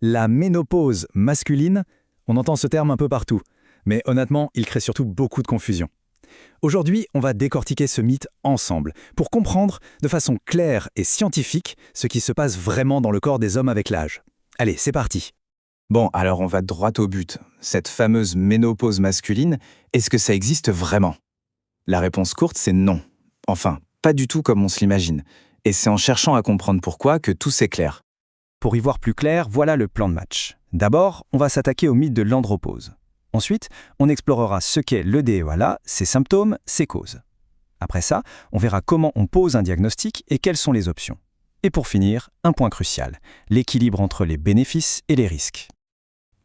La ménopause masculine, on entend ce terme un peu partout, mais honnêtement, il crée surtout beaucoup de confusion. Aujourd'hui, on va décortiquer ce mythe ensemble, pour comprendre de façon claire et scientifique ce qui se passe vraiment dans le corps des hommes avec l'âge. Allez, c'est parti. Bon, alors on va droit au but. Cette fameuse ménopause masculine, est-ce que ça existe vraiment? La réponse courte, c'est non. Enfin, pas du tout comme on se l'imagine. Et c'est en cherchant à comprendre pourquoi que tout s'éclaire. Pour y voir plus clair, voilà le plan de match. D'abord, on va s'attaquer au mythe de l'andropause. Ensuite, on explorera ce qu'est le DEALA, ses symptômes, ses causes. Après ça, on verra comment on pose un diagnostic et quelles sont les options. Et pour finir, un point crucial, l'équilibre entre les bénéfices et les risques.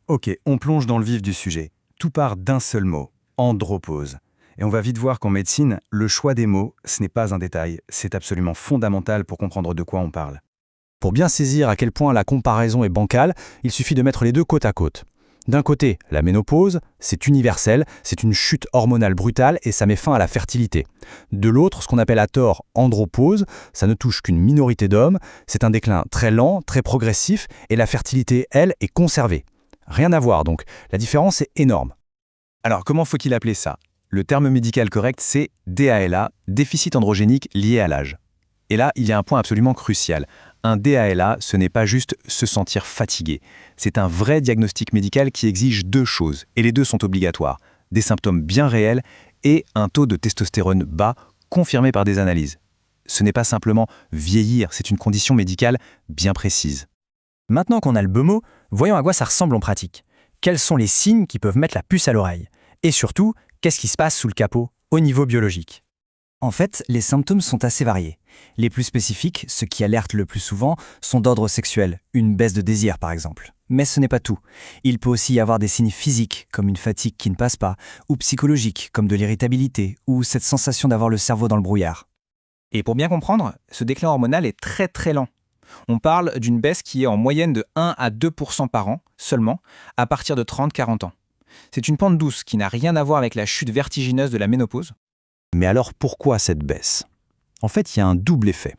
Ok, on plonge dans le vif du sujet. Tout part d'un seul mot, andropause. Et on va vite voir qu'en médecine, le choix des mots, ce n'est pas un détail, c'est absolument fondamental pour comprendre de quoi on parle. Pour bien saisir à quel point la comparaison est bancale, il suffit de mettre les deux côte à côte. D'un côté, la ménopause, c'est universel, c'est une chute hormonale brutale et ça met fin à la fertilité. De l'autre, ce qu'on appelle à tort andropause, ça ne touche qu'une minorité d'hommes, c'est un déclin très lent, très progressif et la fertilité, elle, est conservée. Rien à voir donc, la différence est énorme. Alors comment faut-il appeler ça? Le terme médical correct, c'est DALA, déficit androgénique lié à l'âge. Et là, il y a un point absolument crucial. Un DALA, ce n'est pas juste se sentir fatigué. C'est un vrai diagnostic médical qui exige deux choses, et les deux sont obligatoires. Des symptômes bien réels et un taux de testostérone bas, confirmé par des analyses. Ce n'est pas simplement vieillir, c'est une condition médicale bien précise. Maintenant qu'on a le beau mot, voyons à quoi ça ressemble en pratique. Quels sont les signes qui peuvent mettre la puce à l'oreille? Et surtout, qu'est-ce qui se passe sous le capot, au niveau biologique? En fait, les symptômes sont assez variés. Les plus spécifiques, ceux qui alertent le plus souvent, sont d'ordre sexuel, une baisse de désir par exemple. Mais ce n'est pas tout. Il peut aussi y avoir des signes physiques, comme une fatigue qui ne passe pas, ou psychologiques, comme de l'irritabilité, ou cette sensation d'avoir le cerveau dans le brouillard. Et pour bien comprendre, ce déclin hormonal est très très lent. On parle d'une baisse qui est en moyenne de 1 à 2% par an, seulement, à partir de 30-40 ans. C'est une pente douce qui n'a rien à voir avec la chute vertigineuse de la ménopause. Mais alors pourquoi cette baisse? En fait, il y a un double effet.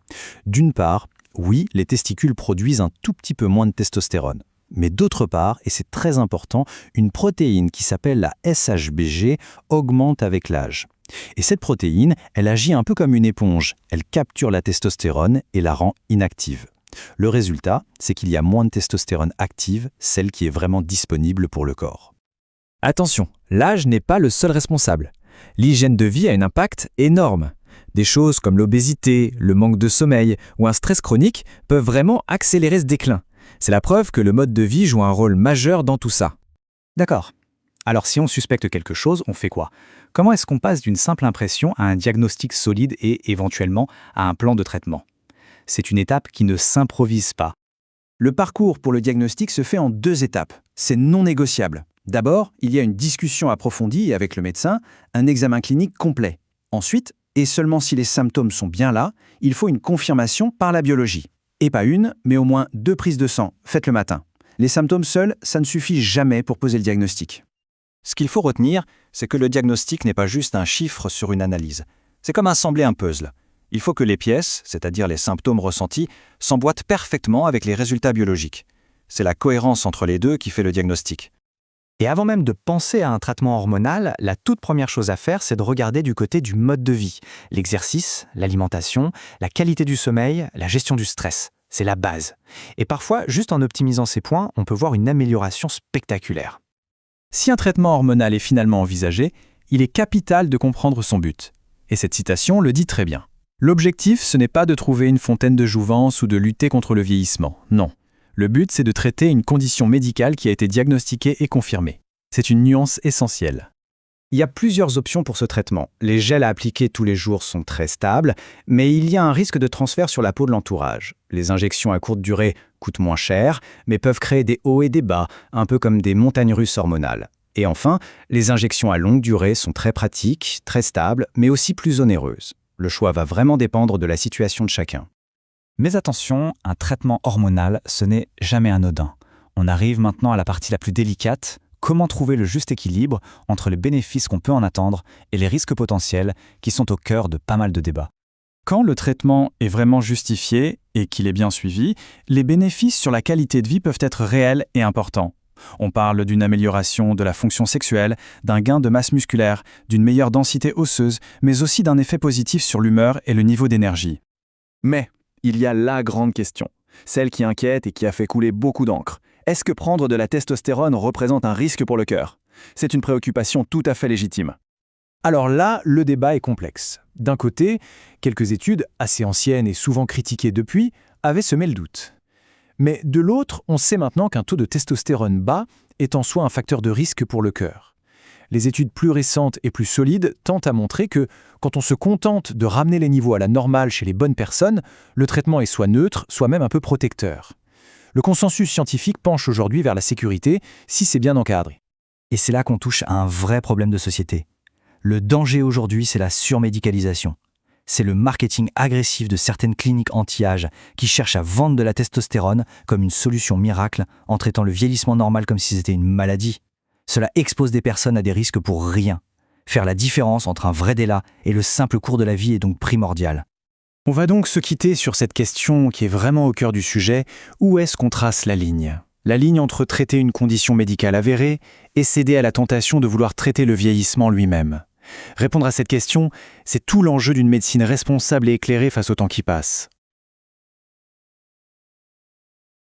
D'une part, oui, les testicules produisent un tout petit peu moins de testostérone. Mais d'autre part, et c'est très important, une protéine qui s'appelle la SHBG augmente avec l'âge. Et cette protéine, elle agit un peu comme une éponge. Elle capture la testostérone et la rend inactive. Le résultat, c'est qu'il y a moins de testostérone active, celle qui est vraiment disponible pour le corps. Attention, l'âge n'est pas le seul responsable. L'hygiène de vie a un impact énorme. Des choses comme l'obésité, le manque de sommeil ou un stress chronique peuvent vraiment accélérer ce déclin. C'est la preuve que le mode de vie joue un rôle majeur dans tout ça. D'accord. Alors si on suspecte quelque chose, on fait quoi? Comment est-ce qu'on passe d'une simple impression à un diagnostic solide et éventuellement à un plan de traitement? C'est une étape qui ne s'improvise pas. Le parcours pour le diagnostic se fait en deux étapes. C'est non négociable. D'abord, il y a une discussion approfondie avec le médecin, un examen clinique complet. Ensuite, et seulement si les symptômes sont bien là, il faut une confirmation par la biologie. Et pas une, mais au moins 2 prises de sang, faites le matin. Les symptômes seuls, ça ne suffit jamais pour poser le diagnostic. Ce qu'il faut retenir, c'est que le diagnostic n'est pas juste un chiffre sur une analyse. C'est comme assembler un puzzle. Il faut que les pièces, c'est-à-dire les symptômes ressentis, s'emboîtent parfaitement avec les résultats biologiques. C'est la cohérence entre les deux qui fait le diagnostic. Et avant même de penser à un traitement hormonal, la toute première chose à faire, c'est de regarder du côté du mode de vie. L'exercice, l'alimentation, la qualité du sommeil, la gestion du stress. C'est la base. Et parfois, juste en optimisant ces points, on peut voir une amélioration spectaculaire. Si un traitement hormonal est finalement envisagé, il est capital de comprendre son but. Et cette citation le dit très bien. L'objectif, ce n'est pas de trouver une fontaine de jouvence ou de lutter contre le vieillissement. Non. Le but, c'est de traiter une condition médicale qui a été diagnostiquée et confirmée. C'est une nuance essentielle. Il y a plusieurs options pour ce traitement. Les gels à appliquer tous les jours sont très stables, mais il y a un risque de transfert sur la peau de l'entourage. Les injections à courte durée coûtent moins cher, mais peuvent créer des hauts et des bas, un peu comme des montagnes russes hormonales. Et enfin, les injections à longue durée sont très pratiques, très stables, mais aussi plus onéreuses. Le choix va vraiment dépendre de la situation de chacun. Mais attention, un traitement hormonal, ce n'est jamais anodin. On arrive maintenant à la partie la plus délicate, comment trouver le juste équilibre entre les bénéfices qu'on peut en attendre et les risques potentiels qui sont au cœur de pas mal de débats. Quand le traitement est vraiment justifié, et qu'il est bien suivi, les bénéfices sur la qualité de vie peuvent être réels et importants. On parle d'une amélioration de la fonction sexuelle, d'un gain de masse musculaire, d'une meilleure densité osseuse, mais aussi d'un effet positif sur l'humeur et le niveau d'énergie. Mais il y a la grande question, celle qui inquiète et qui a fait couler beaucoup d'encre. Est-ce que prendre de la testostérone représente un risque pour le cœur? C'est une préoccupation tout à fait légitime. Alors là, le débat est complexe. D'un côté, quelques études, assez anciennes et souvent critiquées depuis, avaient semé le doute. Mais de l'autre, on sait maintenant qu'un taux de testostérone bas est en soi un facteur de risque pour le cœur. Les études plus récentes et plus solides tentent à montrer que, quand on se contente de ramener les niveaux à la normale chez les bonnes personnes, le traitement est soit neutre, soit même un peu protecteur. Le consensus scientifique penche aujourd'hui vers la sécurité, si c'est bien encadré. Et c'est là qu'on touche à un vrai problème de société. Le danger aujourd'hui, c'est la surmédicalisation. C'est le marketing agressif de certaines cliniques anti-âge qui cherchent à vendre de la testostérone comme une solution miracle en traitant le vieillissement normal comme si c'était une maladie. Cela expose des personnes à des risques pour rien. Faire la différence entre un vrai délat et le simple cours de la vie est donc primordial. On va donc se quitter sur cette question qui est vraiment au cœur du sujet. Où est-ce qu'on trace la ligne ? La ligne entre traiter une condition médicale avérée et céder à la tentation de vouloir traiter le vieillissement lui-même. Répondre à cette question, c'est tout l'enjeu d'une médecine responsable et éclairée face au temps qui passe.